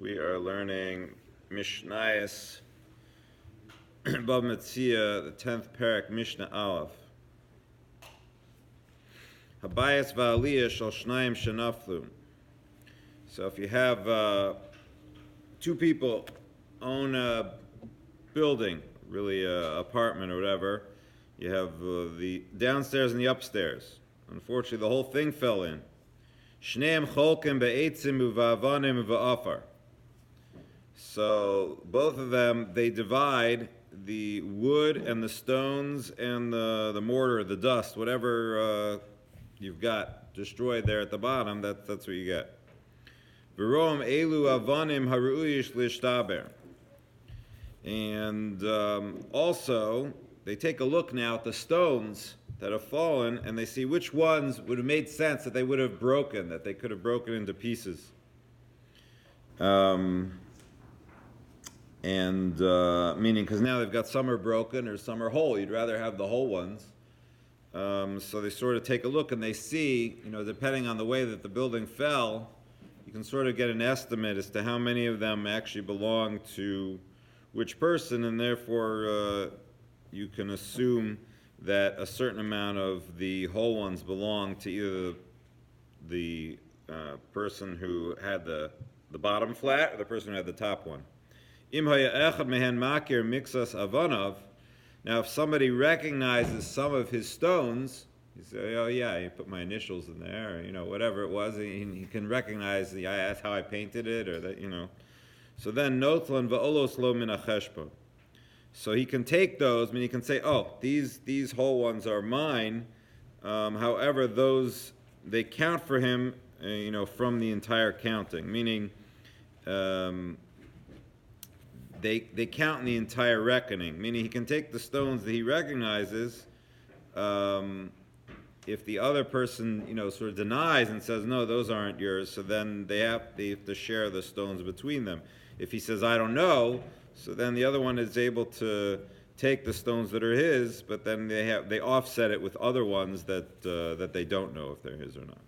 We are learning Mishnayos Bava Metzia, the 10th parak, Mishnah Aleph. Habayis va'aliyah shel shnayim shenaflu. So if you have two people own a building, really an apartment or whatever, you have the downstairs and the upstairs. Unfortunately, the whole thing fell in. Shneim cholkim be'etzim uva'avanim uva'afar. So both of them, they divide the wood and the stones and the mortar, the dust, whatever you've got destroyed there at the bottom. That's what you get. V'rom elu avanim haru'ish lishtaber. And also, they take a look now at the stones that have fallen, and they see which ones would have made sense that they would have broken, that they could have broken into pieces. Meaning, because now they've got some are broken or some are whole. You'd rather have the whole ones. So they sort of take a look and they see, depending on the way that the building fell, you can sort of get an estimate as to how many of them actually belong to which person, and therefore you can assume that a certain amount of the whole ones belong to either the person who had the bottom flat or the person who had the top one. Im haya echad mehen makir mixas avanav. Now, if somebody recognizes some of his stones, you say, "Oh yeah, you put my initials in there," or whatever it was. He can recognize that's how I painted it, or that So then, notlan va'olos lo min acheshbon. So he can take those. I mean, he can say, "Oh, these whole ones are mine." However, those they count for him, from the entire counting, meaning. They count in the entire reckoning, meaning he can take the stones that he recognizes. If the other person, sort of denies and says, no, those aren't yours, so then they have to share the stones between them. If he says, I don't know, so then the other one is able to take the stones that are his, but then they offset it with other ones that they don't know if they're his or not.